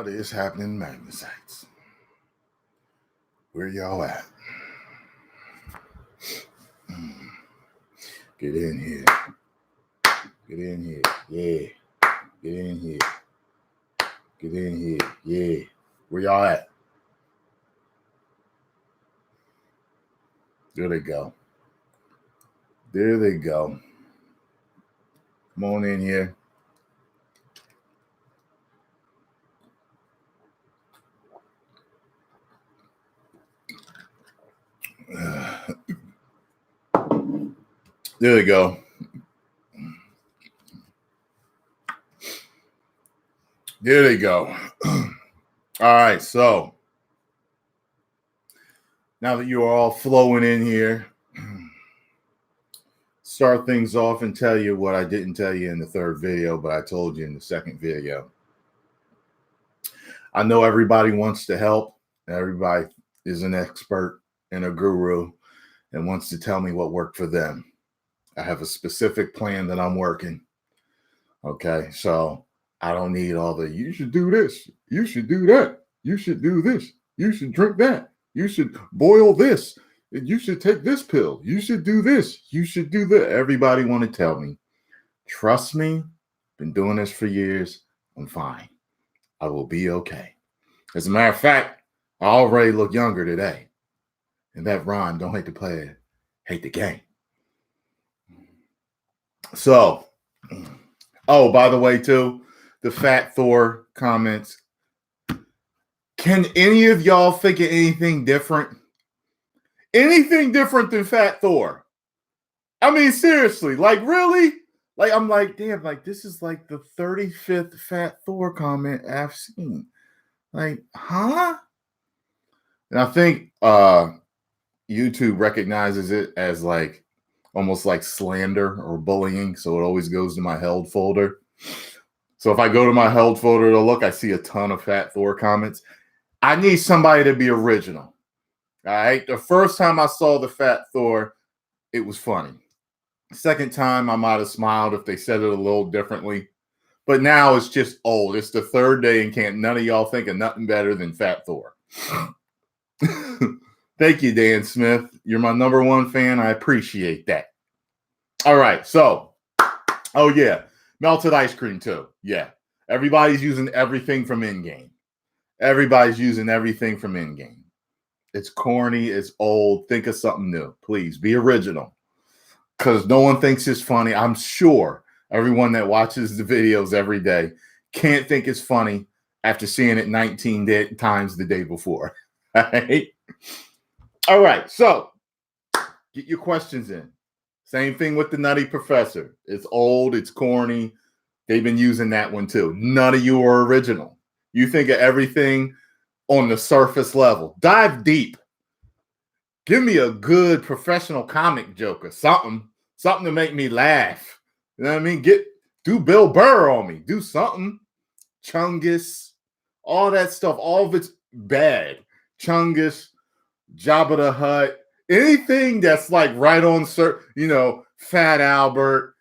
What is happening, Magnus? Where y'all at? Get in here. Get in here. Yeah. Get in here. Get in here. Yeah. Where y'all at? There they go. There they go. Come on in here. There they go. There they go. All right, so now that you are all flowing in here, start things off and tell you what I didn't tell you in the third video, but I told you in the second video. I know everybody wants to help. Everybody is an expert and a guru and wants to tell me what worked for them. I have a specific plan that I'm working. Okay, so I don't need all the, you should do this, you should do that, you should do this, you should drink that, you should boil this, you should take this pill, you should do this, you should do that. Everybody want to tell me. Trust me, been doing this for years. I'm fine. I will be okay. As a matter of fact, I already look younger today. And that rhyme, don't hate the player, hate the game. So, oh, by the way, too, the Fat Thor comments. Can any of y'all think of anything different? Anything different than Fat Thor? I mean, seriously, like, really? Like, I'm like, damn, like, this is like the 35th Fat Thor comment I've seen. Like, huh? And I think YouTube recognizes it as like almost like slander or bullying. So it always goes to my held folder. So if I go to my held folder to look, I see a ton of Fat Thor comments. I need somebody to be original. All right. The first time I saw the Fat Thor, it was funny. Second time, I might have smiled if they said it a little differently. But now it's just old. It's the third day and can't none of y'all think of nothing better than Fat Thor. Thank you, Dan Smith. You're my number one fan. I appreciate that. All right. So, oh, yeah. Melted ice cream, too. Yeah. Everybody's using everything from in-game. Everybody's using everything from in-game. It's corny. It's old. Think of something new. Please be original. Because no one thinks it's funny. I'm sure everyone that watches the videos every day can't think it's funny after seeing it 19 times the day before. All right. All right. So get your questions in. Same thing with the Nutty Professor. It's old. It's corny. They've been using that one too. None of you are original. You think of everything on the surface level. Dive deep. Give me a good professional comic joke or something to make me laugh. You know what I mean? Do Bill Burr on me. Do something. Chungus, all that stuff. All of it's bad. Chungus, Jabba the Hutt, anything that's like right on, Fat Albert.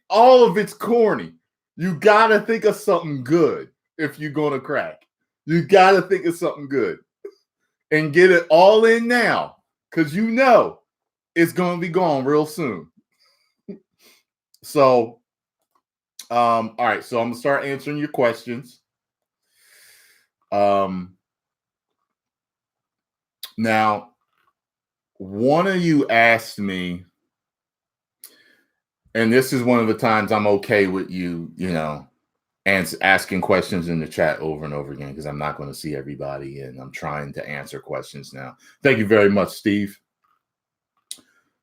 All of it's corny. You gotta think of something good if you're gonna crack. You gotta think of something good and get it all in now. Because you know it's going to be gone real soon. So, all right. So I'm going to start answering your questions. Now, one of you asked me, and this is one of the times I'm okay with you, and asking questions in the chat over and over again, because I'm not going to see everybody and I'm trying to answer questions now. Thank you very much, Steve.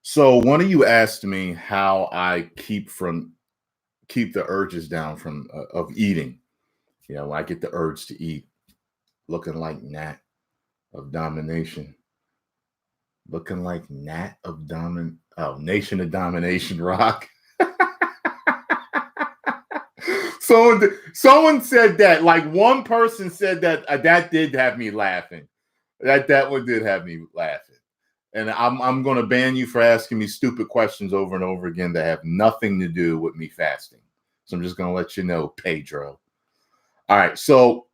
So one of you asked me how I keep the urges down of eating. I get the urge to eat, looking like Nat of Domination. Looking like Nat of Nation of Domination Rock. Someone said that, like one person said that that did have me laughing. That one did have me laughing. And I'm going to ban you for asking me stupid questions over and over again that have nothing to do with me fasting. So I'm just going to let you know, Pedro. All right. So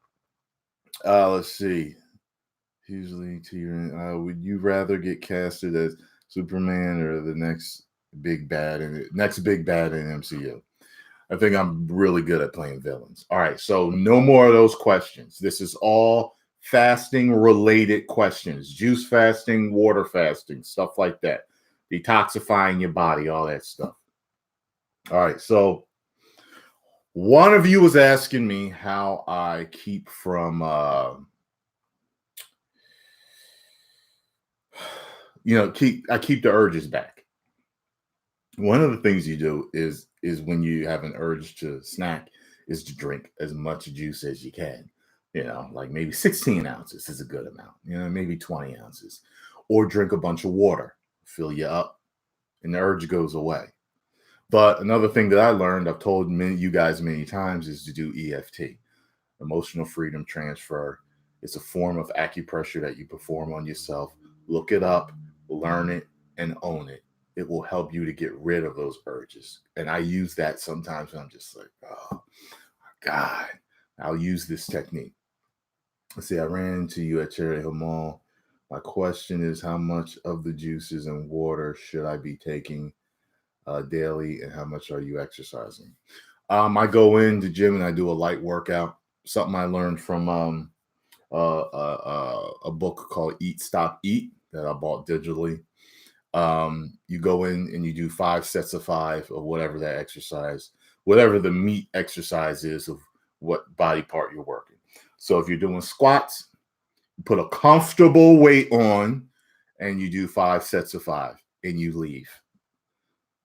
Let's see. Usually, Tyrone, would you rather get casted as Superman or the next big bad in MCU? I think I'm really good at playing villains. All right, so no more of those questions. This is all fasting related questions: juice fasting, water fasting, stuff like that, detoxifying your body, all that stuff. All right, so one of you was asking me how I keep from I keep the urges back. One of the things you do is when you have an urge to snack is to drink as much juice as you can. Like maybe 16 ounces is a good amount. Maybe 20 ounces, or drink a bunch of water, fill you up, and the urge goes away. But another thing that I learned, I've told you guys many times, is to do EFT, emotional freedom transfer. It's a form of acupressure that you perform on yourself. Look it up, learn it, and own it. It will help you to get rid of those urges. And I use that sometimes when I'm just like, oh my God, I'll use this technique. Let's see, I ran into you at Cherry Hill Mall. My question is, how much of the juices and water should I be taking daily, and how much are you exercising? I go in the gym and I do a light workout. Something I learned from a book called Eat, Stop, Eat that I bought digitally. You go in and you do 5 sets of 5 of whatever that exercise, whatever the meat exercise is of what body part you're working. So if you're doing squats, you put a comfortable weight on and you do 5 sets of 5 and you leave.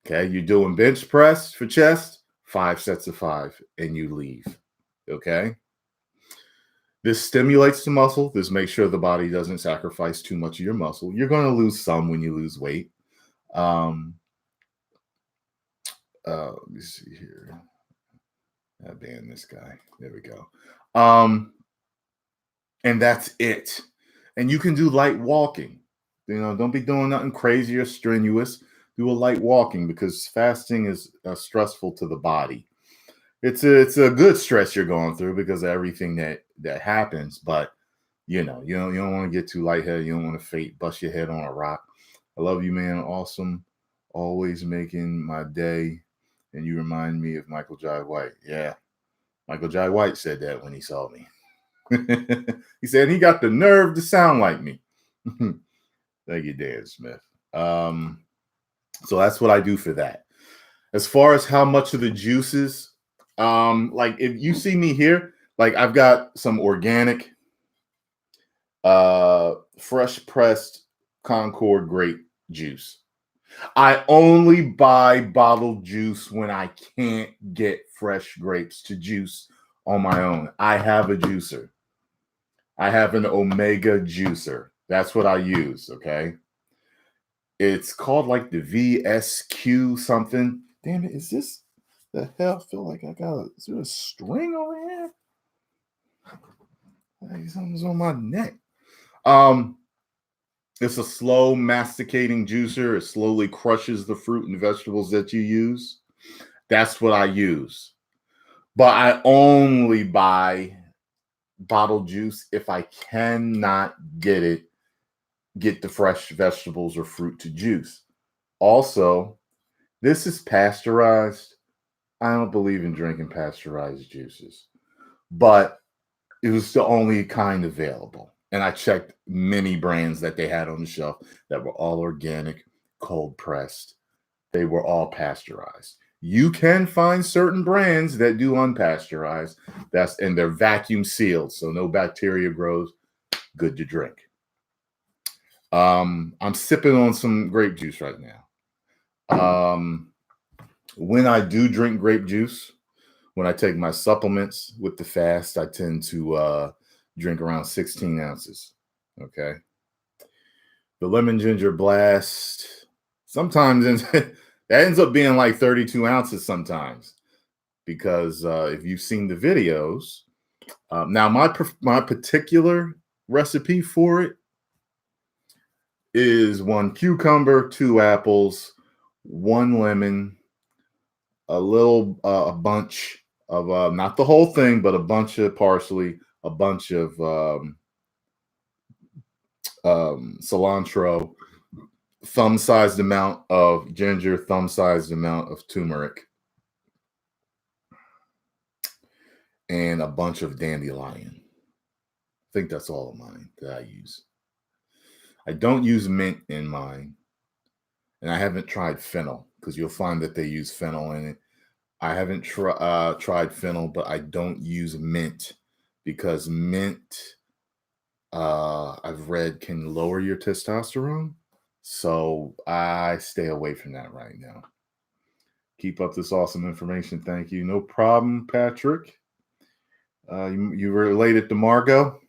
Okay, you're doing bench press for chest, 5 sets of 5 and you leave. Okay. This stimulates the muscle. This makes sure the body doesn't sacrifice too much of your muscle. You're going to lose some when you lose weight. Let me see here. I banned this guy. There we go. And that's it. And you can do light walking. Don't be doing nothing crazy or strenuous. Do a light walking, because fasting is stressful to the body. It's a good stress you're going through because of everything that happens, but you don't want to get too lightheaded. You don't want to bust your head on a rock. I love you, man. Awesome. Always making my day. And you remind me of Michael Jai White. Yeah. Michael Jai White said that when he saw me. He said he got the nerve to sound like me. Thank you, Dan Smith. So that's what I do for that. As far as how much of the juices, like if you see me here, like I've got some organic, fresh pressed Concord grape juice. I only buy bottled juice when I can't get fresh grapes to juice on my own. I have a juicer. I have an Omega juicer. That's what I use, okay? It's called like the VSQ something. Damn it, is this the hell? I feel like is there a string over here? Like something's on my neck. It's a slow masticating juicer. It slowly crushes the fruit and vegetables that you use. That's what I use. But I only buy bottled juice if I cannot get the fresh vegetables or fruit to juice. Also, this is pasteurized. I don't believe in drinking pasteurized juices, but it was the only kind available. And I checked many brands that they had on the shelf that were all organic, cold pressed. They were all pasteurized. You can find certain brands that do unpasteurized. And they're vacuum sealed, so no bacteria grows. Good to drink. I'm sipping on some grape juice right now. When I do drink grape juice, when I take my supplements with the fast, I tend to drink around 16 ounces. Okay. The lemon ginger blast sometimes that ends up being like 32 ounces sometimes, because if you've seen the videos, now my particular recipe for it is 1 cucumber, 2 apples, 1 lemon, a bunch of not the whole thing, but a bunch of parsley, a bunch of cilantro, thumb-sized amount of ginger, thumb-sized amount of turmeric, and a bunch of dandelion. I think that's all of mine that I use. I don't use mint in mine, and I haven't tried fennel because you'll find that they use fennel in it. I haven't tried fennel, but I don't use mint because mint, I've read, can lower your testosterone. So I stay away from that right now. Keep up this awesome information. Thank you. No problem, Patrick. You related to Margot?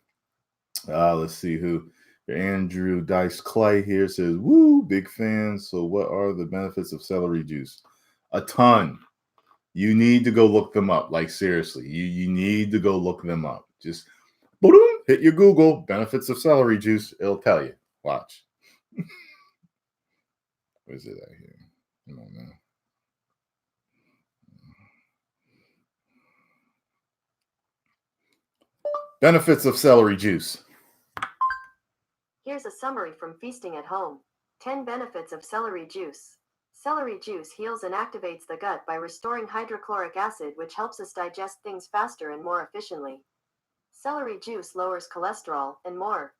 Let's see who. Andrew Dice Clay here says, woo, big fan. So what are the benefits of celery juice? A ton. You need to go look them up. Like, seriously, you need to go look them up. Just boom, hit your Google, benefits of celery juice. It'll tell you. Watch. Where's it at here? I don't know. Benefits of celery juice. Here's a summary from Feasting at Home. 10 benefits of celery juice. Celery juice heals and activates the gut by restoring hydrochloric acid, which helps us digest things faster and more efficiently. Celery juice lowers cholesterol and more.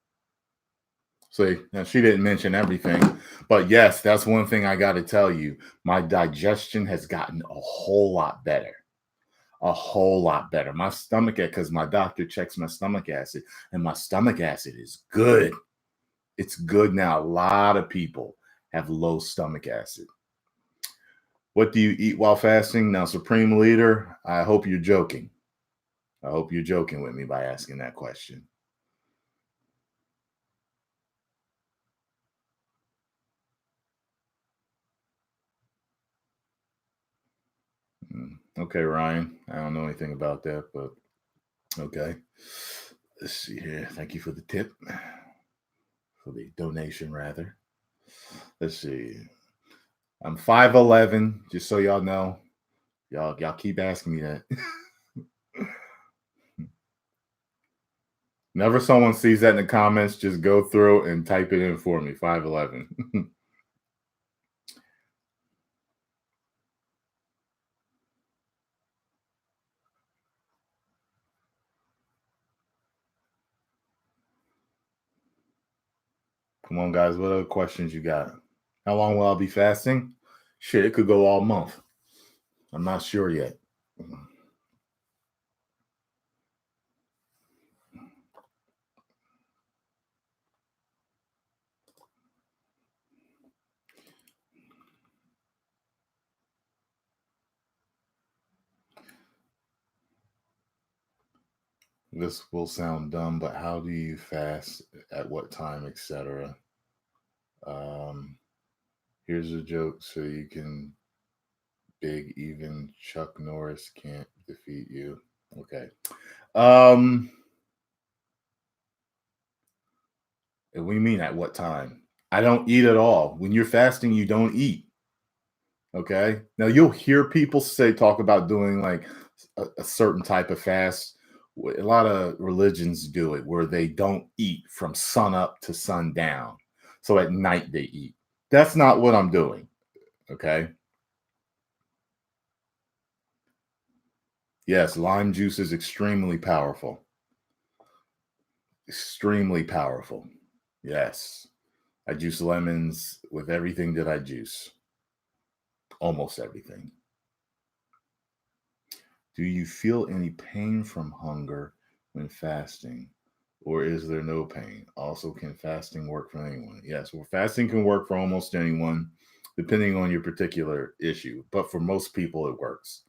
See, now she didn't mention everything, but yes, that's one thing I got to tell you. My digestion has gotten a whole lot better. A whole lot better. My stomach, because my doctor checks my stomach acid, and my stomach acid is good. It's good now. A lot of people have low stomach acid. What do you eat while fasting? Now, Supreme Leader, I hope you're joking. I hope you're joking with me by asking that question. Okay, Ryan. I don't know anything about that, but okay. Let's see here. Thank you for the tip. For the donation, rather. Let's see. I'm 5'11", just so y'all know. Y'all keep asking me that. Whenever someone sees that in the comments, just go through and type it in for me. 5'11". Come on, guys. What other questions you got? How long will I be fasting? Shit, it could go all month. I'm not sure yet. This will sound dumb, but how do you fast, at what time, etc.? Here's a joke so you can big, even Chuck Norris can't defeat you. Okay. What do you mean at what time? I don't eat at all. When you're fasting, you don't eat. Okay. Now you'll hear people talk about doing like a certain type of fast. A lot of religions do it where they don't eat from sun up to sundown. So at night they eat. That's not what I'm doing. Okay. Yes, lime juice is extremely powerful. Extremely powerful. Yes. I juice lemons with everything that I juice. Almost everything. Do you feel any pain from hunger when fasting? Or is there no pain? Also, can fasting work for anyone? Yes, well, fasting can work for almost anyone, depending on your particular issue. But for most people, it works.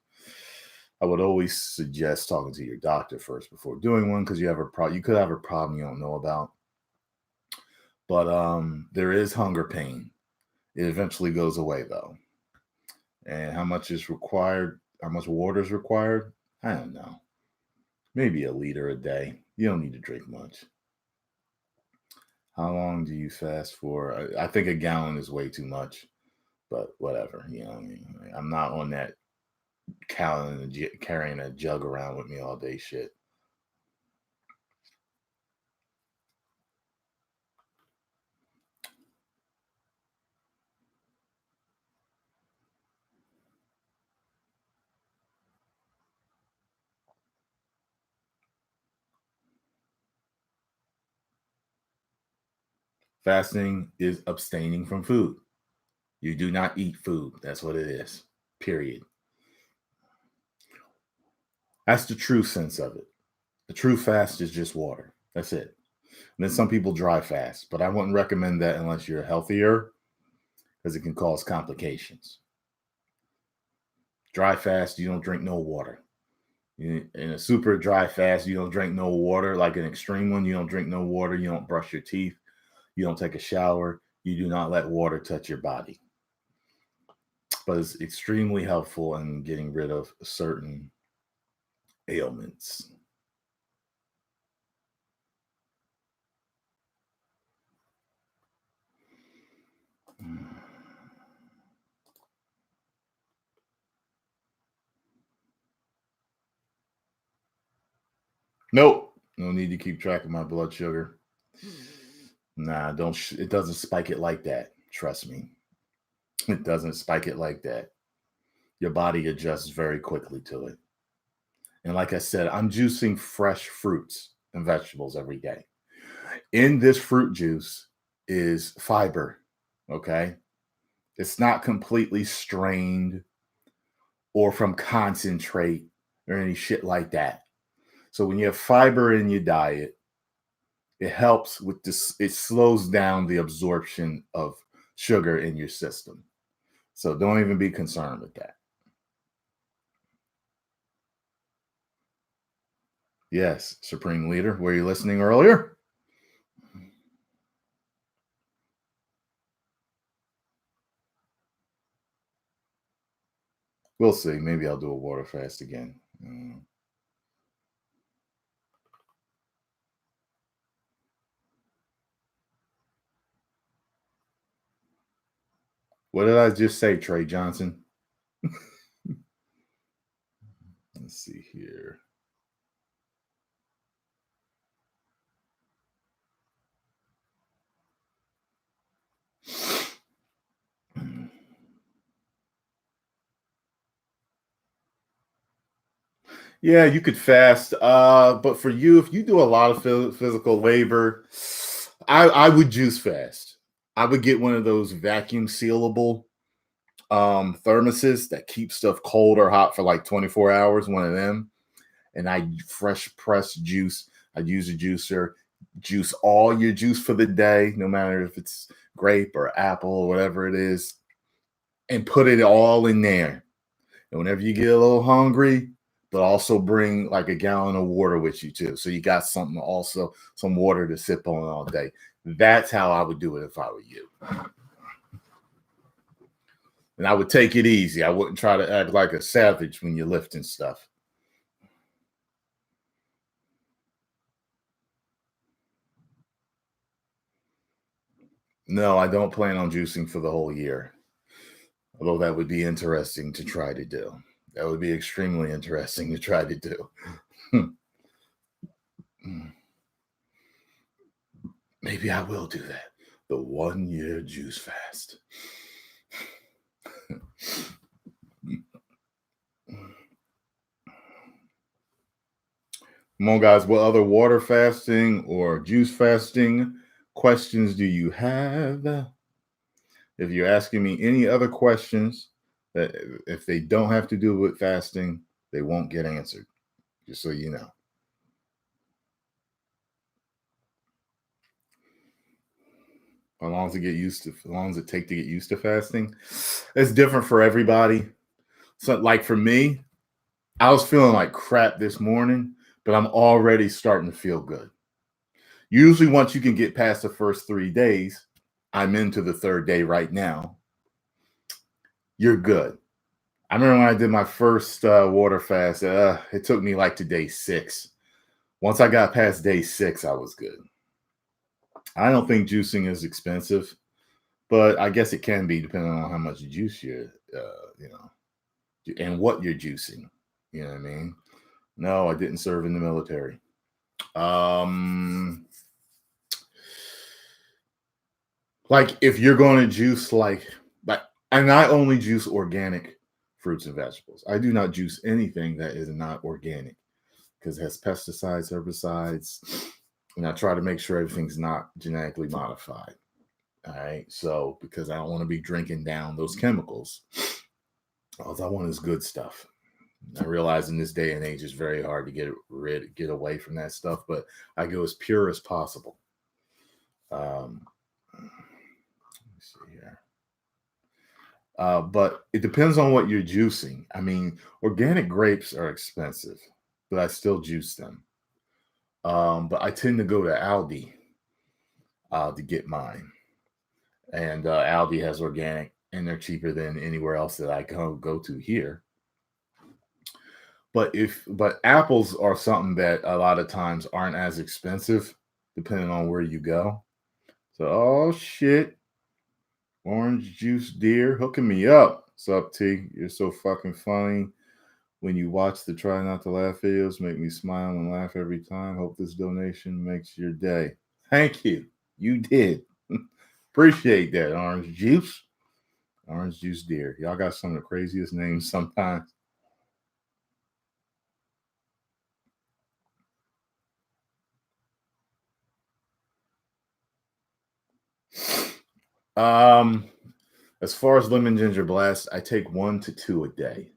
I would always suggest talking to your doctor first before doing one because you could have a problem you don't know about. But there is hunger pain. It eventually goes away though. And how much is required? How much water is required? I don't know. Maybe a liter a day. You don't need to drink much. How long do you fast for? I think a gallon is way too much, but whatever. You know what I mean? I'm not on that carrying a jug around with me all day shit. Fasting is abstaining from food. You do not eat food. That's what it is. Period. That's the true sense of it. The true fast is just water. That's it. And then some people dry fast, but I wouldn't recommend that unless you're healthier because it can cause complications. Dry fast, you don't drink no water. In a super dry fast, you don't drink no water. Like an extreme one, you don't drink no water. You don't brush your teeth. You don't take a shower. You do not let water touch your body. But it's extremely helpful in getting rid of certain ailments. Nope. No need to keep track of my blood sugar. Nah, don't. It doesn't spike it like that. Trust me. It doesn't spike it like that. Your body adjusts very quickly to it. And like I said, I'm juicing fresh fruits and vegetables every day. In this fruit juice is fiber. Okay. It's not completely strained or from concentrate or any shit like that. So when you have fiber in your diet, it helps with this. It slows down the absorption of sugar in your system. So don't even be concerned with that. Yes, Supreme Leader, were you listening earlier? We'll see. Maybe I'll do a water fast again. What did I just say, Trey Johnson? Let's see here. Yeah, you could fast. But for you, if you do a lot of physical labor, I would juice fast. I would get one of those vacuum sealable thermoses that keep stuff cold or hot for like 24 hours, one of them. And I fresh press juice. I'd use a juicer, juice all your juice for the day, no matter if it's grape or apple or whatever it is, and put it all in there. And whenever you get a little hungry, but also bring like a gallon of water with you too. So you got something also, some water to sip on all day. That's how I would do it if I were you. And I would take it easy. I wouldn't try to act like a savage when you're lifting stuff. No, I don't plan on juicing for the whole year. Although that would be interesting to try to do. That would be extremely interesting to try to do. Maybe I will do that. The 1 year juice fast. Come on, guys. What other water fasting or juice fasting questions do you have? If you're asking me any other questions that if they don't have to do with fasting, they won't get answered. Just so you know. How long does it get used to? How long does it take to get used to fasting? It's different for everybody. So, like for me, I was feeling like crap this morning, but I'm already starting to feel good. Usually, once you can get past the first 3 days, I'm into the third day right now. You're good. I remember when I did my first water fast, it took me like to day 6. Once I got past day 6, I was good. I don't think juicing is expensive, but I guess it can be depending on how much juice you're, and what you're juicing. You know what I mean? No, I didn't serve in the military. Like if you're going to juice and I only juice organic fruits and vegetables. I do not juice anything that is not organic because it has pesticides, herbicides, and I try to make sure everything's not genetically modified. All right. So, because I don't want to be drinking down those chemicals. All I want is good stuff. I realize in this day and age it's very hard to get away from that stuff, but I go as pure as possible. Let me see here. But it depends on what you're juicing. I mean, organic grapes are expensive, but I still juice them. But I tend to go to Aldi to get mine, and Aldi has organic, and they're cheaper than anywhere else that I go to here. But apples are something that a lot of times aren't as expensive, depending on where you go. So, oh shit, orange juice deer hooking me up. What's up, T? You're so fucking funny. When you watch the Try Not to Laugh videos, make me smile and laugh every time. Hope this donation makes your day. Thank you. You did. Appreciate that, Orange Juice. Orange Juice Deer. Y'all got some of the craziest names sometimes. Um, as far as lemon ginger blast, I take 1 to 2 a day.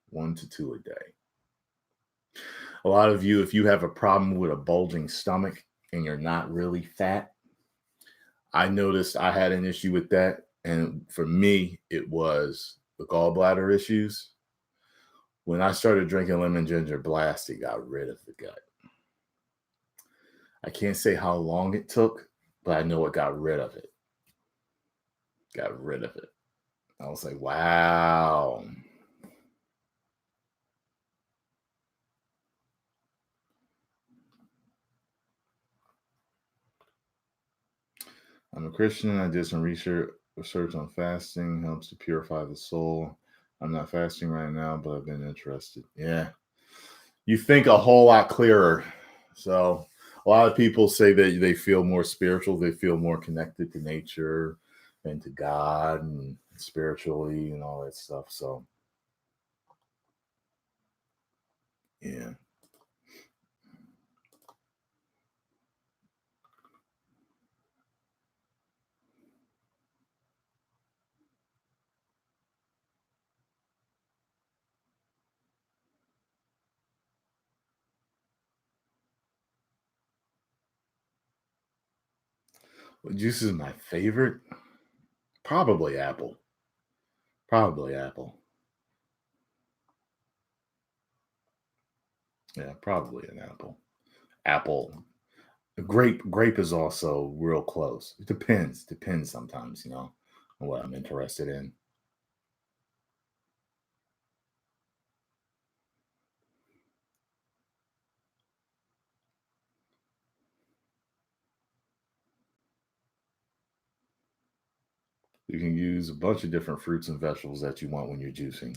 1 to 2 a day. A lot of you, if you have a problem with a bulging stomach and you're not really fat, I noticed I had an issue with that. And for me, it was the gallbladder issues. When I started drinking lemon ginger blast, it got rid of the gut. I can't say how long it took, but I know it got rid of it. Got rid of it. I was like, wow. I'm a Christian. I did some research on fasting, helps to purify the soul. I'm not fasting right now, but I've been interested. Yeah. You think a whole lot clearer. So a lot of people say that they feel more spiritual, they feel more connected to nature and to God and spiritually and all that stuff. So yeah. What juice is my favorite? Probably apple. Probably apple. Yeah, probably an apple. Apple. Grape is also real close. It depends sometimes, on what I'm interested in. You can use a bunch of different fruits and vegetables that you want when you're juicing.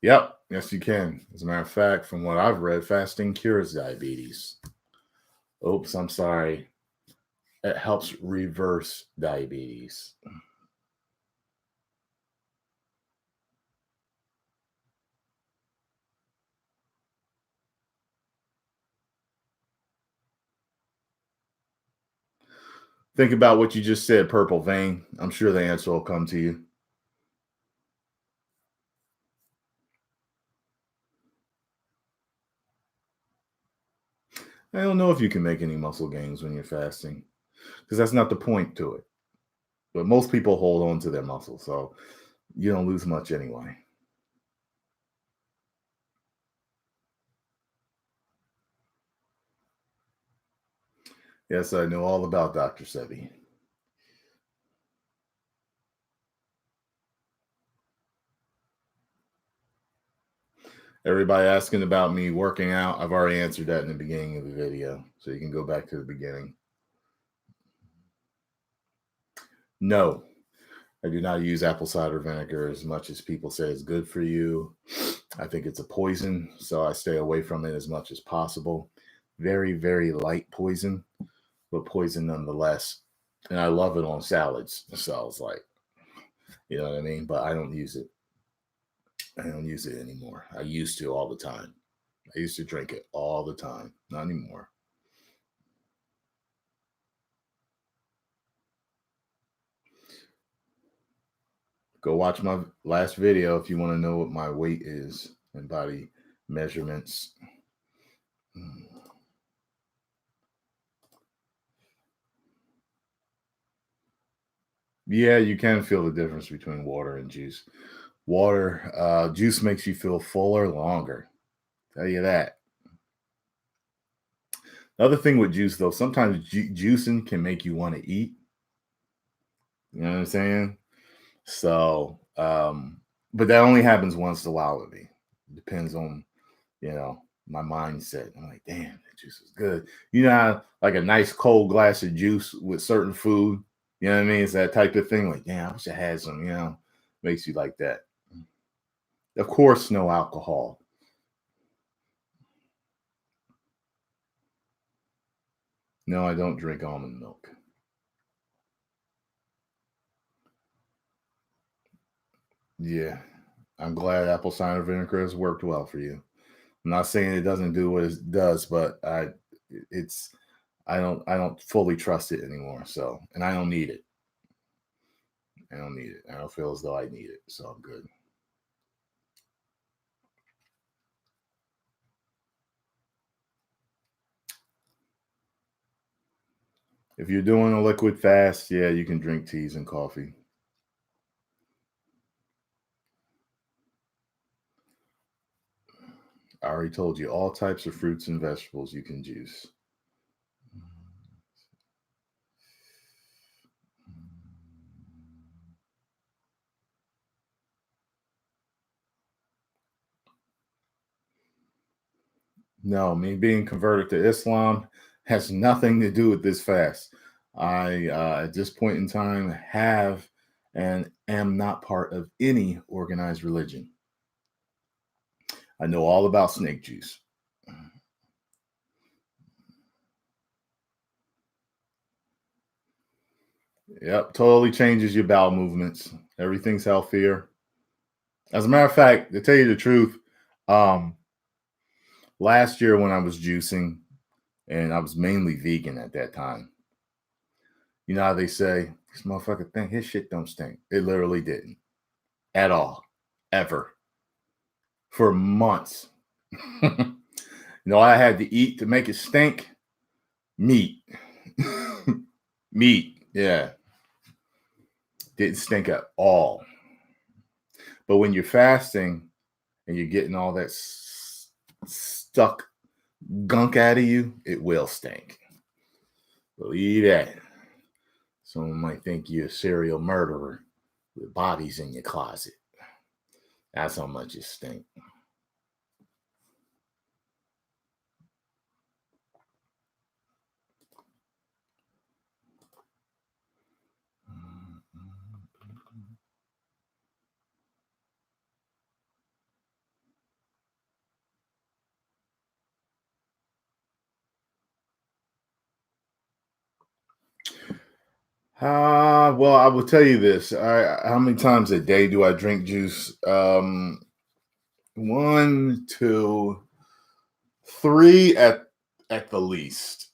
Yep, yes, you can. As a matter of fact, from what I've read, fasting cures diabetes. Oops, I'm sorry. It helps reverse diabetes. Think about what you just said, purple vein. I'm sure the answer will come to you. I don't know if you can make any muscle gains when you're fasting because that's not the point to it. But most people hold on to their muscle, so you don't lose much anyway. Yes, I know all about Dr. Sebi. Everybody asking about me working out, I've already answered that in the beginning of the video, so you can go back to the beginning. No, I do not use apple cider vinegar as much as people say it's good for you. I think it's a poison, so I stay away from it as much as possible. Very, very light poison, but poison nonetheless. and I love it on salads. So it's like, you know what I mean? But I don't use it. I don't use it anymore. I used to all the time. I used to drink it all the time. Not anymore. Go watch my last video if you want to know what my weight is and body measurements. Yeah, you can feel the difference between water and juice. Juice makes you feel fuller longer. Tell you that. Another thing with juice, though, sometimes juicing can make you want to eat. You know what I'm saying? So, but that only happens once in a while with me. Depends on, my mindset. I'm like, damn, that juice is good. You know, like a nice cold glass of juice with certain food. You know what I mean? It's that type of thing. Like, damn, I wish I had some. Makes you like that. Of course, no alcohol. No, I don't drink almond milk. Yeah, I'm glad apple cider vinegar has worked well for you. I'm not saying it doesn't do what it does, but it's I don't fully trust it anymore. So, and I don't need it. I don't need it. I don't feel as though I need it. So I'm good. If you're doing a liquid fast, yeah, you can drink teas and coffee. I already told you all types of fruits and vegetables you can juice. No, me being converted to Islam has nothing to do with this fast. I, at this point in time, have and am not part of any organized religion. I know all about snake juice. Yep, totally changes your bowel movements. Everything's healthier. As a matter of fact, to tell you the truth, um, last year when I was juicing, and I was mainly vegan at that time, you know how they say, this motherfucker think his shit don't stink. It literally didn't at all, ever, for months. I had to eat to make it stink? Meat. Meat, yeah. Didn't stink at all. But when you're fasting and you're getting all that stuck gunk out of you, it will stink. Believe that. Someone might think you're a serial murderer with bodies in your closet. That's how much it stink. Well, I will tell you this. How many times a day do I drink juice? One, two, three at the least.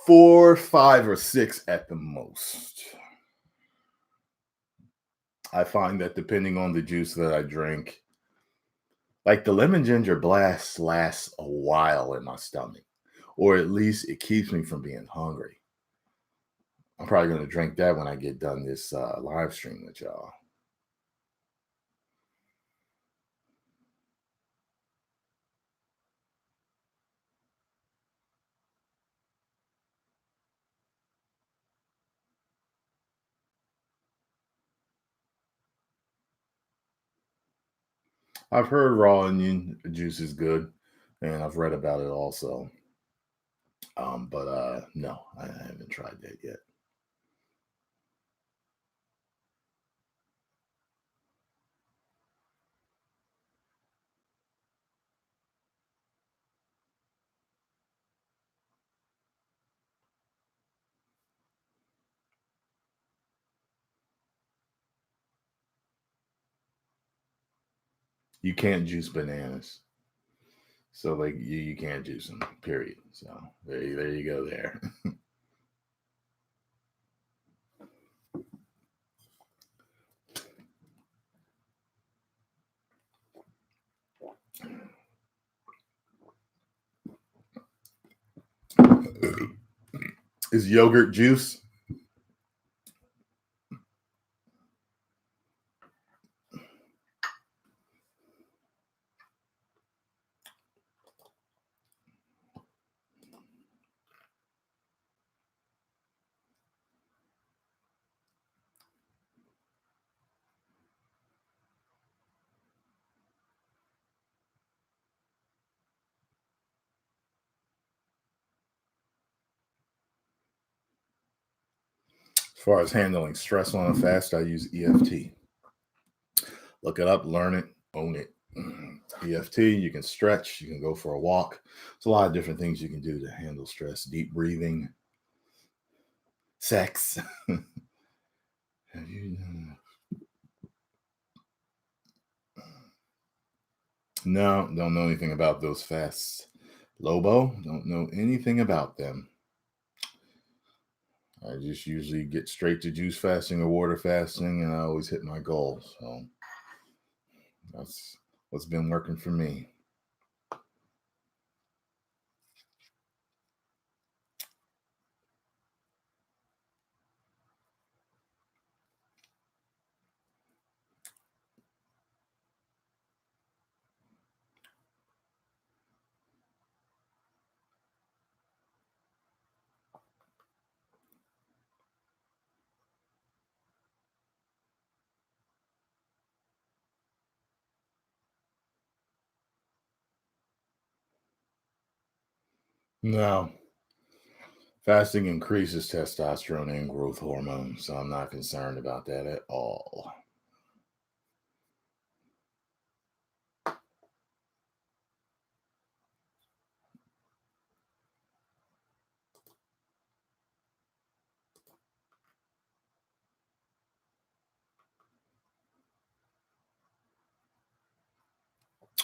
4, 5, or 6 at the most. I find that depending on the juice that I drink, like the lemon ginger blast lasts a while in my stomach, or at least it keeps me from being hungry. I'm probably going to drink that when I get done this live stream with y'all. I've heard raw onion juice is good, and I've read about it also. But no, I haven't tried that yet. You can't juice bananas. So like you can't juice them, period. So there you go there. Is yogurt juice? As far as handling stress on a fast, I use EFT. Look it up, learn it, own it. EFT, you can stretch, you can go for a walk. There's a lot of different things you can do to handle stress. Deep breathing, sex. Have you? No, don't know anything about those fasts. Lobo, don't know anything about them. I just usually get straight to juice fasting or water fasting, and I always hit my goals. So that's what's been working for me. No. Fasting increases testosterone and growth hormone, so I'm not concerned about that at all.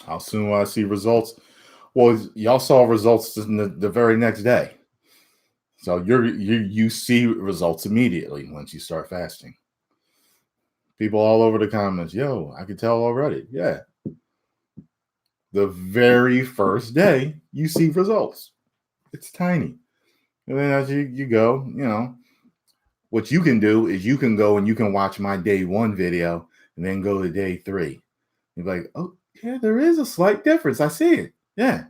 How soon will I see results? Well, y'all saw results in the very next day. So you see results immediately once you start fasting. People all over the comments, yo, I can tell already. Yeah. The very first day you see results. It's tiny. And then as you go, what you can do is you can go and you can watch my day 1 video and then go to day 3. You're like, oh, yeah, there is a slight difference. I see it. Yeah.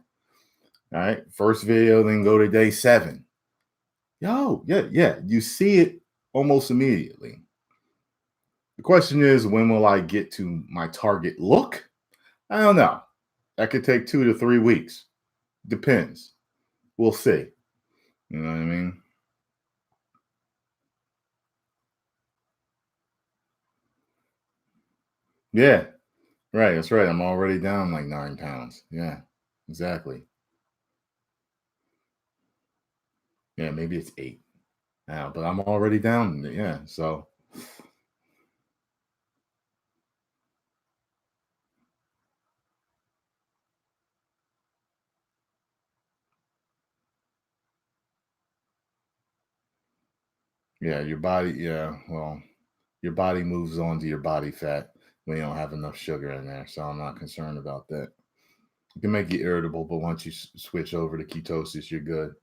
All right. First video, then go to day 7. Yo, yeah. You see it almost immediately. The question is, when will I get to my target look? I don't know. That could take 2 to 3 weeks. Depends. We'll see. You know what I mean? Yeah. Right. That's right. I'm already down like 9 pounds. Yeah. Exactly. Yeah. Maybe it's 8 now, but I'm already down. Yeah. So. Yeah. Your body. Yeah. Well, your body moves on to your body fat when you don't have enough sugar in there. So I'm not concerned about that. It can make you irritable, but once you switch over to ketosis, you're good.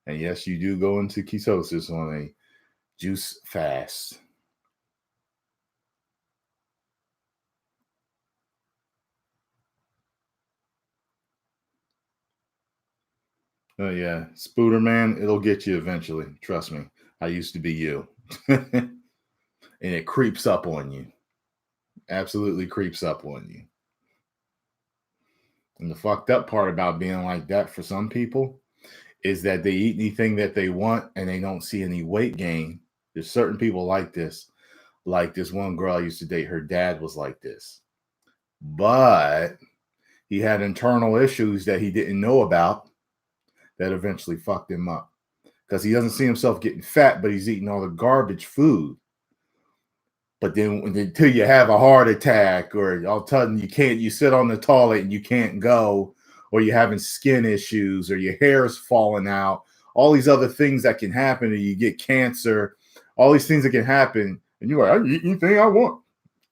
And yes, you do go into ketosis on a juice fast. Oh yeah, Spooder man, it'll get you eventually. Trust me. I used to be you. And it creeps up on you. Absolutely creeps up on you. And the fucked up part about being like that for some people is that they eat anything that they want and they don't see any weight gain. There's certain people like this. Like this one girl I used to date, her dad was like this. But he had internal issues that he didn't know about that eventually fucked him up. Because he doesn't see himself getting fat, but he's eating all the garbage food. But then until you have a heart attack, or all of a sudden you sit on the toilet and you can't go, or you're having skin issues, or your hair is falling out, all these other things that can happen, or you get cancer, all these things that can happen, and you're like, I eat anything I want.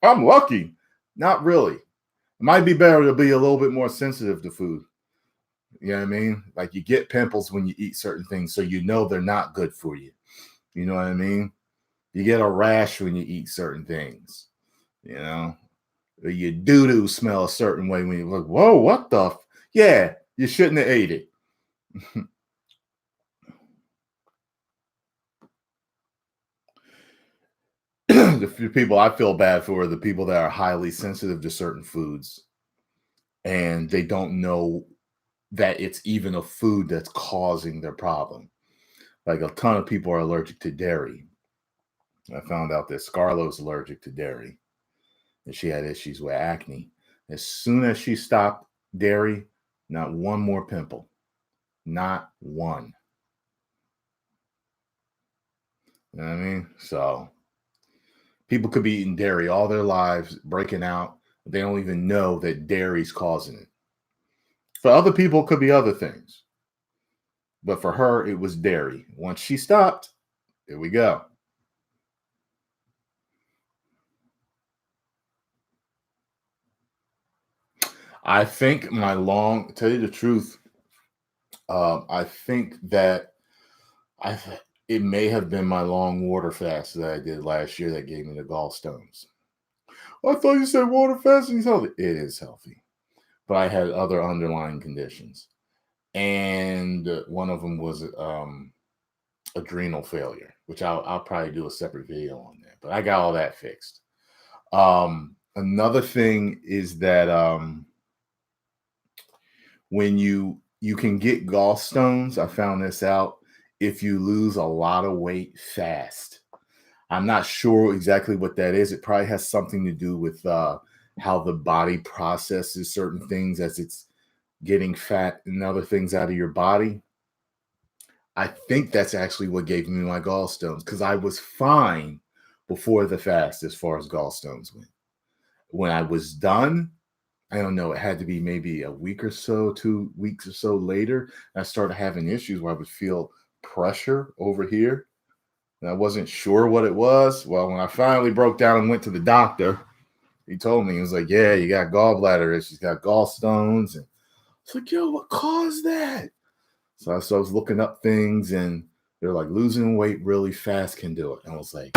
I'm lucky. Not really. It might be better to be a little bit more sensitive to food. You know what I mean? Like you get pimples when you eat certain things, so you know they're not good for you. You know what I mean? You get a rash when you eat certain things. You know, or your doo-doo smell a certain way when you look, whoa, what the? Yeah, you shouldn't have ate it. The few people I feel bad for are the people that are highly sensitive to certain foods and they don't know that it's even a food that's causing their problem. Like a ton of people are allergic to dairy. I found out that Scarlett's allergic to dairy and she had issues with acne. As soon as she stopped dairy, not one more pimple. Not one. You know what I mean? So people could be eating dairy all their lives, breaking out. They don't even know that dairy's causing it. For other people, it could be other things. But for her, it was dairy. Once she stopped, here we go. I think tell you the truth, I think that it may have been my long water fast that I did last year that gave me the gallstones. I thought you said water fasting is healthy. It is healthy. But I had other underlying conditions. And one of them was adrenal failure, which I'll probably do a separate video on that. But I got all that fixed. Another thing is that when you can get gallstones, I found this out if you lose a lot of weight fast. I'm not sure exactly what that is. It probably has something to do with how the body processes certain things as it's getting fat and other things out of your body. I think that's actually what gave me my gallstones because I was fine before the fast as far as gallstones went. When I was done, I don't know, it had to be maybe a week or so, 2 weeks or so later, I started having issues where I would feel pressure over here. And I wasn't sure what it was. Well, when I finally broke down and went to the doctor, he told me, he was like, yeah, you got gallbladder issues, got gallstones. And it's like, yo, what caused that? So I was looking up things and they're like, losing weight really fast can do it. And I was like,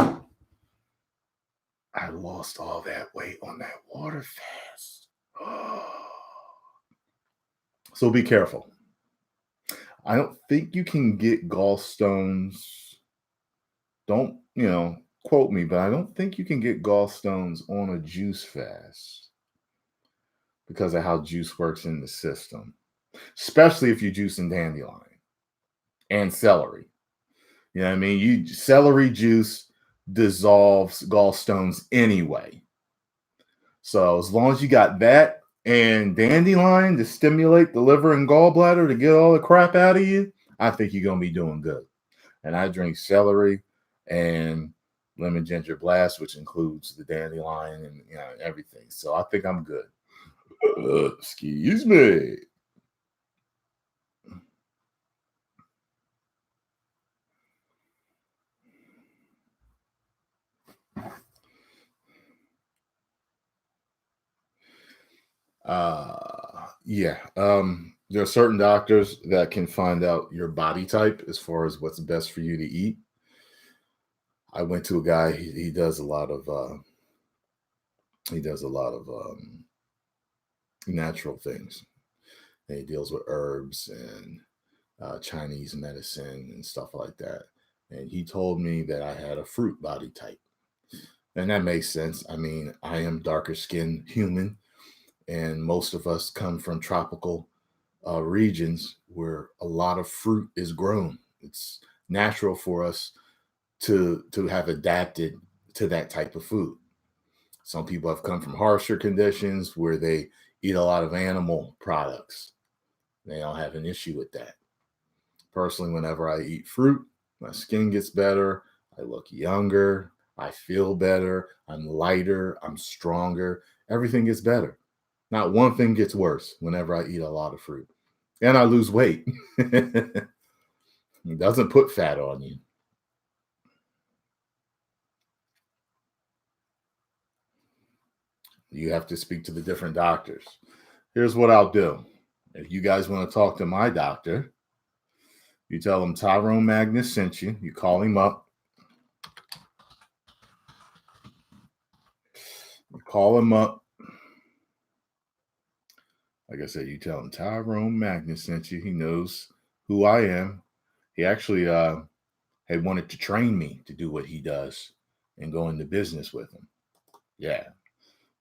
I lost all that weight on that water fast. So be careful. I don't think you can get gallstones. Don't, quote me, but I don't think you can get gallstones on a juice fast because of how juice works in the system, especially if you're juicing dandelion and celery. You know what I mean? Celery juice dissolves gallstones anyway. So as long as you got that and dandelion to stimulate the liver and gallbladder to get all the crap out of you, I think you're going to be doing good. And I drink celery and lemon ginger blast, which includes the dandelion and everything. So I think I'm good. Excuse me. Yeah. There are certain doctors that can find out your body type as far as what's best for you to eat. I went to a guy, he does a lot of natural things. And he deals with herbs and Chinese medicine and stuff like that. And he told me that I had a fruit body type. And that makes sense. I mean, I am darker skinned human, and most of us come from tropical regions where a lot of fruit is grown. It's natural for us to have adapted to that type of food. Some people have come from harsher conditions where they eat a lot of animal products. They don't have an issue with that. Personally, whenever I eat fruit, my skin gets better. I look younger. I feel better. I'm lighter. I'm stronger. Everything gets better. Not one thing gets worse whenever I eat a lot of fruit. And I lose weight. It doesn't put fat on you. You have to speak to the different doctors. Here's what I'll do. If you guys want to talk to my doctor, you tell him Tyrone Magnus sent you. You call him up. You call him up. Like I said, you tell him Tyrone Magnus sent you. He knows who I am. He actually had wanted to train me to do what he does and go into business with him. Yeah.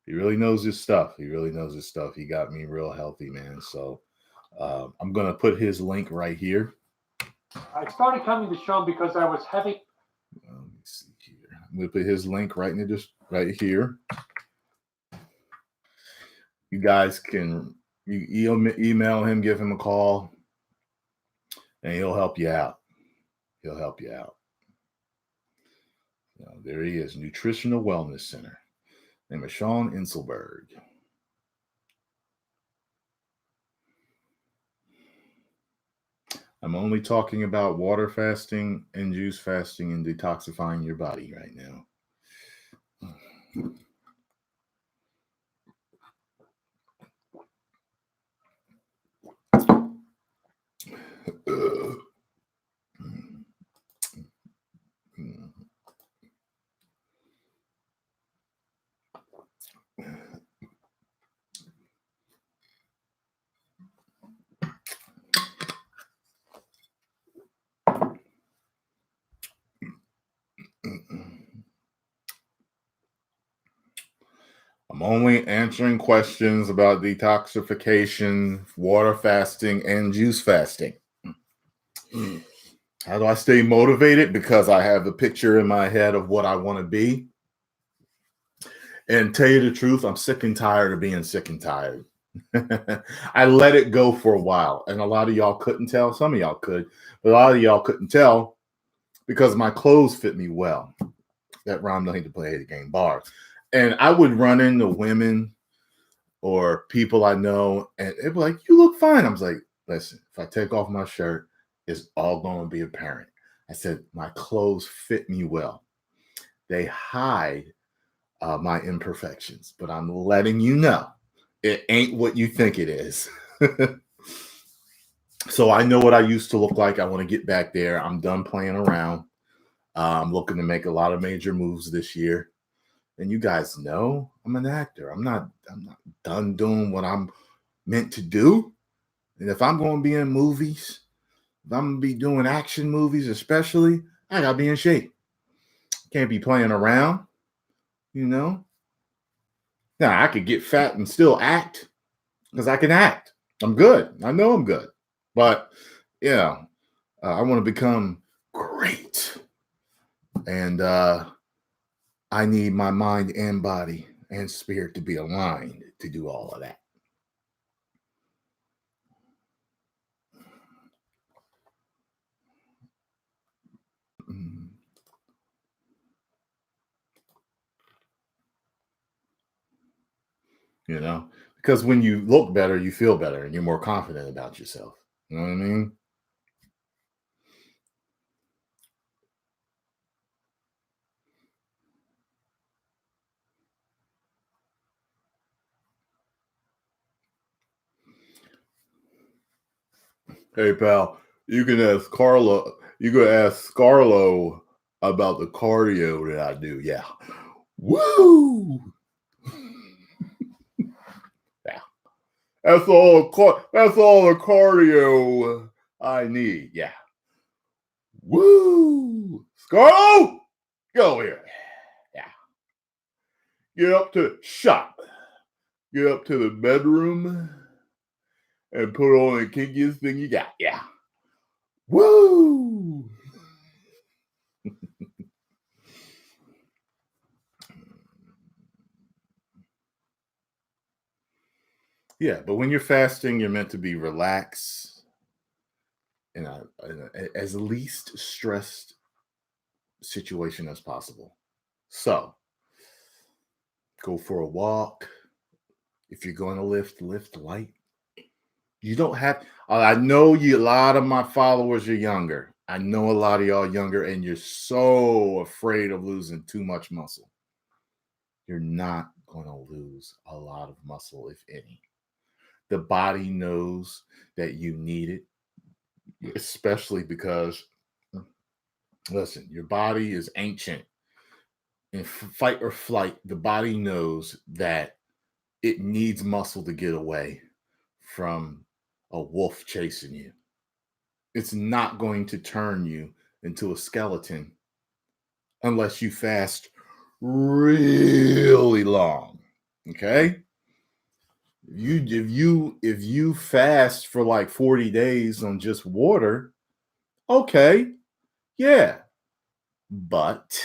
He really knows his stuff. He really knows his stuff. He got me real healthy, man. So I'm going to put his link right here. I started coming to show him because I was having. Let me see here. I'm going to put his link right in just right here. You guys can email him, give him a call, and he'll help you out. He'll help you out. There he is, Nutritional Wellness Center. Name is Sean Inselberg. I'm only talking about water fasting and juice fasting and detoxifying your body right now. I'm only answering questions about detoxification, water fasting, and juice fasting. How do I stay motivated? Because I have a picture in my head of what I want to be. And tell you the truth, I'm sick and tired of being sick and tired. I let it go for a while. And a lot of y'all couldn't tell. Some of y'all could. But a lot of y'all couldn't tell because my clothes fit me well. That rhymed, don't need to play the game bars. And I would run into women or people I know, and they'd be like, "You look fine." I was like, "Listen, if I take off my shirt, it's all going to be apparent." I said, "My clothes fit me well. They hide my imperfections, but I'm letting you know it ain't what you think it is." So I know what I used to look like. I want to get back there. I'm done playing around. I'm looking to make a lot of major moves this year. And you guys know I'm an actor. I'm not done doing what I'm meant to do. And if I'm going to be in movies, if I'm going to be doing action movies especially, I got to be in shape. Can't be playing around, Now, I could get fat and still act because I can act. I'm good. I know I'm good. But, I want to become great. And I need my mind and body and spirit to be aligned to do all of that. Because when you look better, you feel better and you're more confident about yourself. You know what I mean? Hey, pal, you can ask Carlo. You can ask Scarlo about the cardio that I do. Yeah. Woo! Yeah. That's all the cardio I need. Yeah. Woo! Scarlo! Go here. Yeah. Get up to the shop. Get up to the bedroom and put on the kinkiest thing you got. Yeah. Woo! Yeah, but when you're fasting, you're meant to be relaxed in a as least stressed situation as possible. So go for a walk. If you're going to lift light. You don't have, I know you, a lot of my followers are younger. I know a lot of y'all younger, and you're so afraid of losing too much muscle. You're not going to lose a lot of muscle, if any. The body knows that you need it, especially because, listen, your body is ancient. In fight or flight, the body knows that it needs muscle to get away from a wolf chasing you. It's not going to turn you into a skeleton unless you fast really long. Okay? If you fast for like 40 days on just water, okay. Yeah. But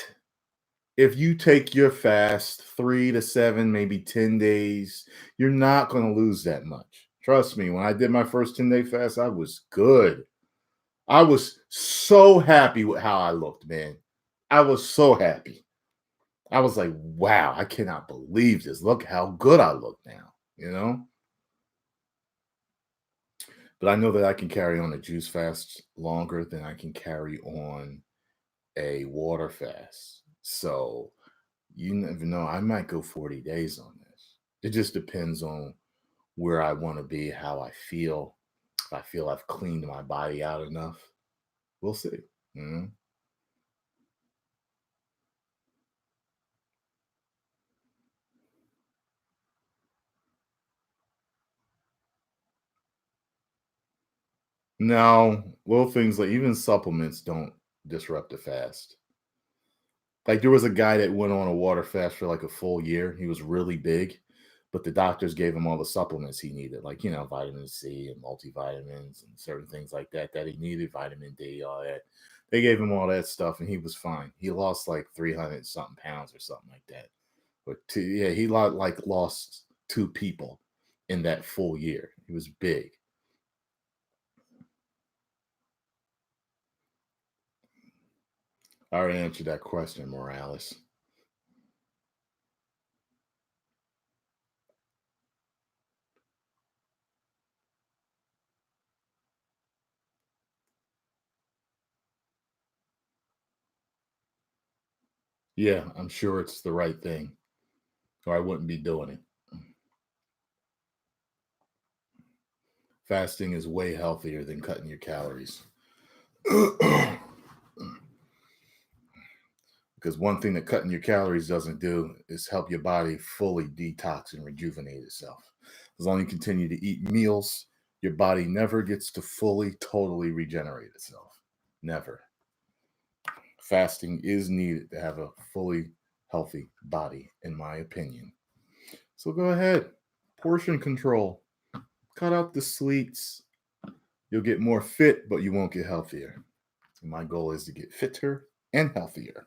if you take your fast 3 to 7, maybe 10 days, you're not going to lose that much. Trust me, when I did my first 10-day fast, I was good. I was so happy with how I looked, man. I was so happy. I was like, wow, I cannot believe this. Look how good I look now, you know? But I know that I can carry on a juice fast longer than I can carry on a water fast. So you never know. I might go 40 days on this. It just depends on where I want to be, how I feel. If I feel I've cleaned my body out enough, we'll see. Mm-hmm. No, little things like even supplements don't disrupt the fast. Like there was a guy that went on a water fast for like a full year. He was really big, but the doctors gave him all the supplements he needed, like vitamin C and multivitamins and certain things like that he needed, vitamin D, all that. They gave him all that stuff, and he was fine. He lost like 300 something pounds or something like that. But yeah, he like lost 2 people in that full year. He was big. I already answered that question, Morales. Yeah, I'm sure it's the right thing, or I wouldn't be doing it. Fasting is way healthier than cutting your calories. Because one thing that cutting your calories doesn't do is help your body fully detox and rejuvenate itself. As long as you continue to eat meals, your body never gets to fully, totally regenerate itself. Never. Fasting is needed to have a fully healthy body, in my opinion. So go ahead, portion control. Cut out the sweets. You'll get more fit, but you won't get healthier. My goal is to get fitter and healthier.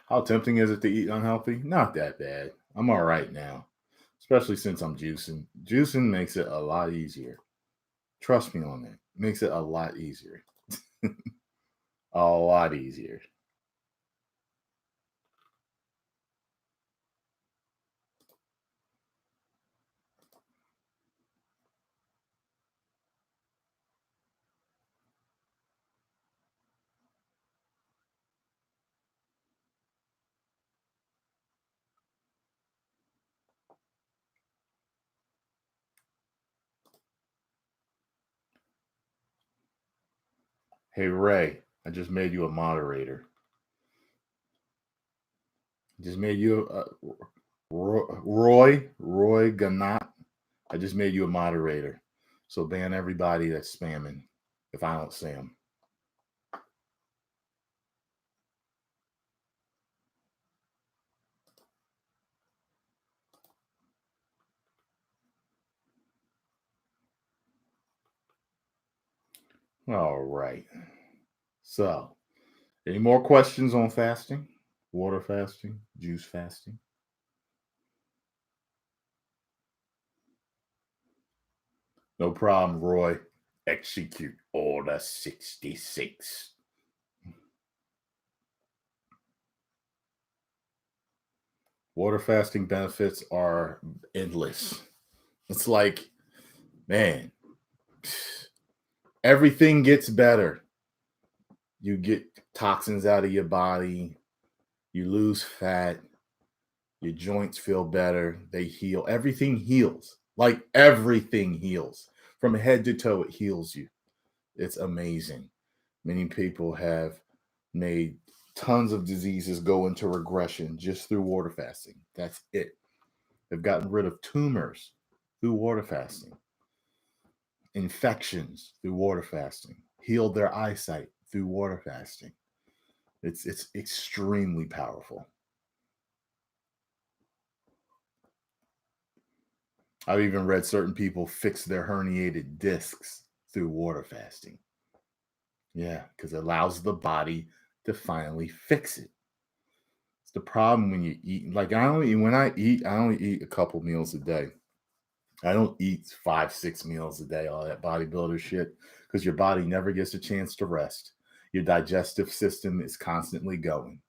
How tempting is it to eat unhealthy? Not that bad. I'm all right now, especially since I'm juicing. Juicing makes it a lot easier. Trust me on that. Makes it a lot easier. A lot easier. Hey, Ray, I just made you a moderator. Just made you Roy Ganat. I just made you a moderator. So ban everybody that's spamming if I don't see them. All right. So, any more questions on fasting? Water fasting, juice fasting? No problem, Roy. Execute Order 66. Water fasting benefits are endless. It's like, man, everything gets better. You get toxins out of your body, you lose fat, your joints feel better, they heal. Everything heals. Like everything heals. From head to toe, it heals you. It's amazing. Many people have made tons of diseases go into regression just through water fasting. That's it. They've gotten rid of tumors through water fasting, infections through water fasting, healed their eyesight through water fasting. It's extremely powerful. I've even read certain people fix their herniated discs through water fasting. Yeah, because it allows the body to finally fix it. It's the problem when you eat. Like when I eat, I only eat a couple meals a day. I don't eat 5, 6 meals a day, all that bodybuilder shit, because your body never gets a chance to rest. Your digestive system is constantly going,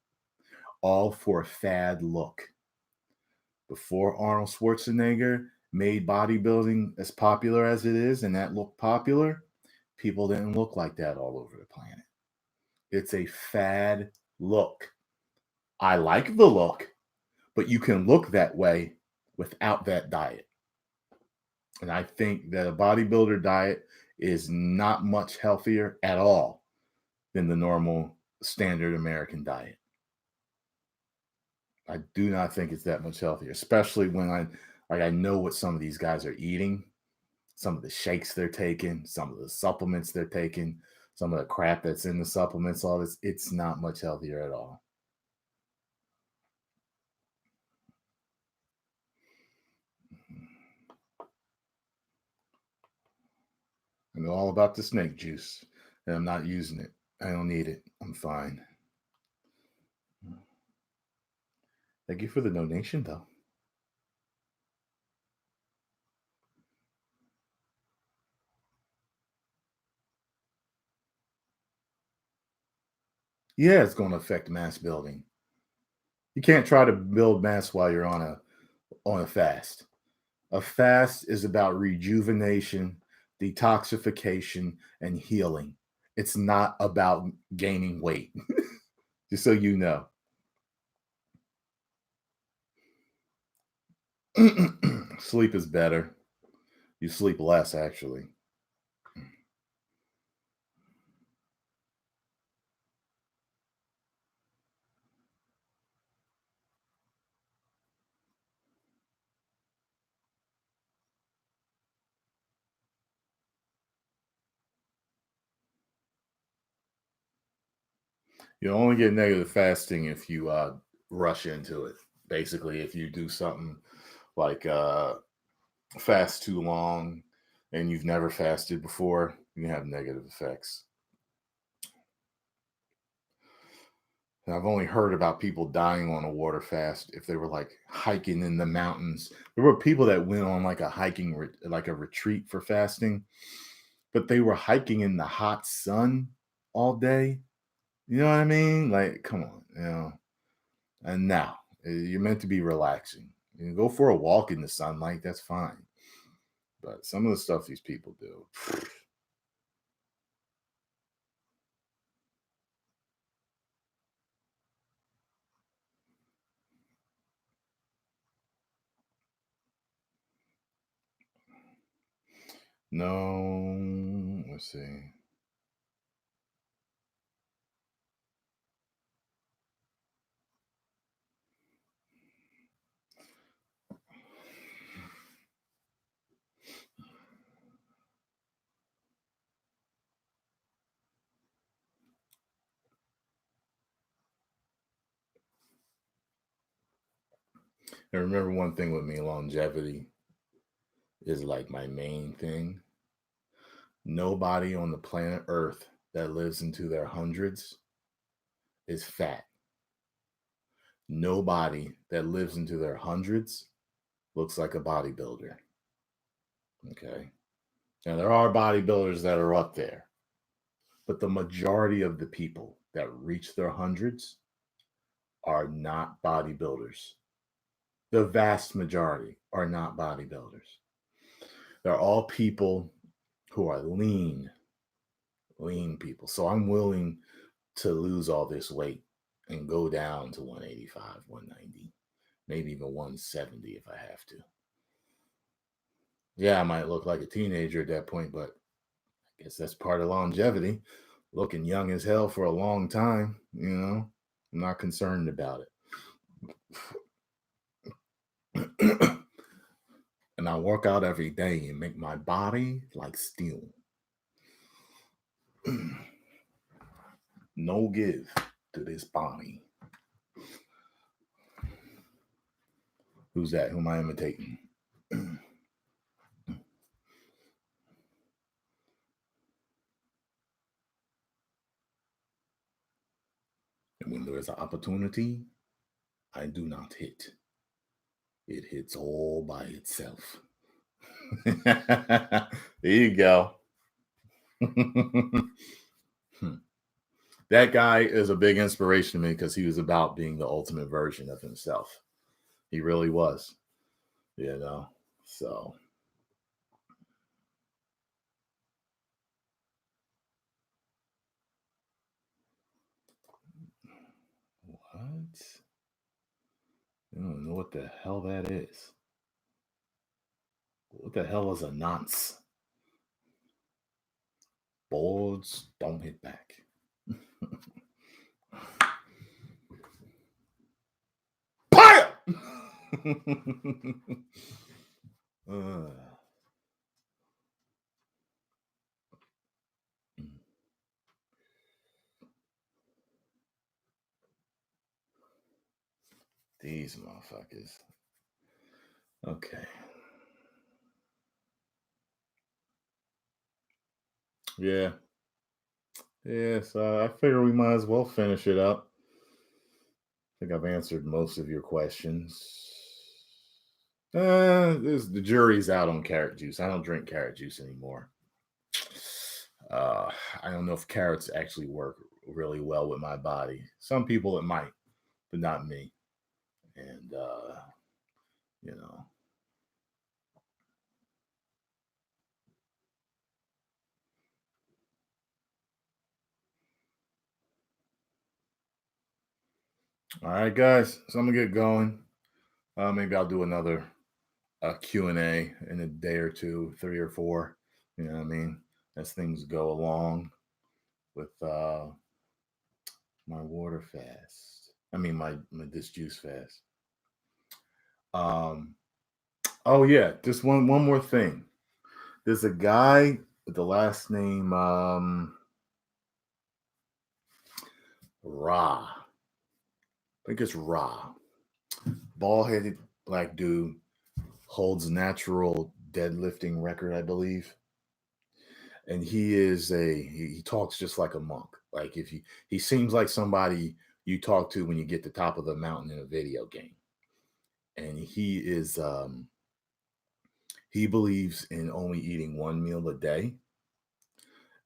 all for a fad look. Before Arnold Schwarzenegger made bodybuilding as popular as it is, and that looked popular, people didn't look like that all over the planet. It's a fad look. I like the look, but you can look that way without that diet. And I think that a bodybuilder diet is not much healthier at all than the normal standard American diet. I do not think it's that much healthier, especially when I know what some of these guys are eating, some of the shakes they're taking, some of the supplements they're taking, some of the crap that's in the supplements, all this. It's not much healthier at all. I know all about the snake juice, and I'm not using it. I don't need it. I'm fine. Thank you for the donation, though. Yeah, it's going to affect mass building. You can't try to build mass while you're on a fast. A fast is about rejuvenation, detoxification, and healing. It's not about gaining weight. Just so you know. Sleep is better. You sleep less, actually. You only get negative fasting if you rush into it. Basically, if you do something like fast too long and you've never fasted before, you have negative effects. And I've only heard about people dying on a water fast if they were like hiking in the mountains. There were people that went on like a like a retreat for fasting, but they were hiking in the hot sun all day. You know what I mean? Like, come on, you know. And now you're meant to be relaxing. You can go for a walk in the sunlight. That's fine. But some of the stuff these people do. No, let's see. And remember one thing with me, longevity is like my main thing. Nobody on the planet Earth that lives into their hundreds is fat. Nobody that lives into their hundreds looks like a bodybuilder. Okay. Now, there are bodybuilders that are up there, but the majority of the people that reach their hundreds are not bodybuilders. The vast majority are not bodybuilders. They're all people who are lean people. So I'm willing to lose all this weight and go down to 185, 190, maybe even 170 if I have to. Yeah, I might look like a teenager at that point, but I guess that's part of longevity. Looking young as hell for a long time, I'm not concerned about it. And I work out every day and make my body like steel. No give to this body. Who's that? Who am I imitating? And when there is an opportunity, I do not hit. It hits all by itself. There you go. That guy is a big inspiration to me because he was about being the ultimate version of himself. He really was, so. What? I don't know what the hell that is. What the hell is a nonce? Boards don't hit back. Fire! These motherfuckers. Okay. Yeah. So I figure we might as well finish it up. I think I've answered most of your questions. The jury's out on carrot juice. I don't drink carrot juice anymore. I don't know if carrots actually work really well with my body. Some people it might, but not me. And all right, guys. So I'm gonna get going. Maybe I'll do another Q&A in a day or two, 3 or 4. You know what I mean? As things go along with my water fast. I mean my this juice fast. Oh yeah, just one more thing. There's a guy with the last name Ra. I think it's Ra. Bald-headed black dude, holds natural deadlifting record, I believe. And he talks just like a monk. Like he seems like somebody you talk to when you get to the top of the mountain in a video game. And he believes in only eating one meal a day.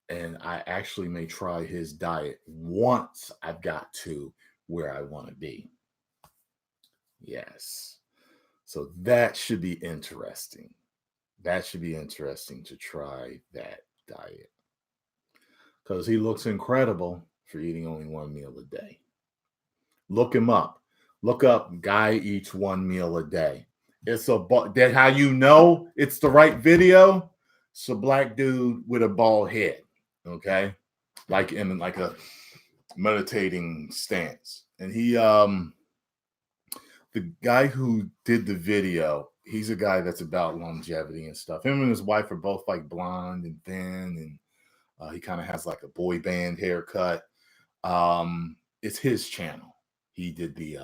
And I actually may try his diet once I've got to where I want to be. Yes. So that should be interesting. That should be interesting to try that diet. Because he looks incredible for eating only one meal a day. Look him up. Look up guy eats one meal a day. That how you know it's the right video? It's a black dude with a bald head. Okay. Like in like a meditating stance. And the guy who did the video, he's a guy that's about longevity and stuff. Him and his wife are both like blonde and thin, and he kind of has like a boy band haircut. It's his channel. He did the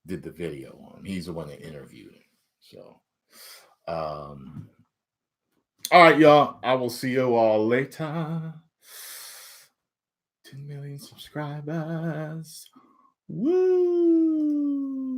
video on him. He's the one that interviewed him. So All right, y'all. I will see you all later. 10 million subscribers. Woo!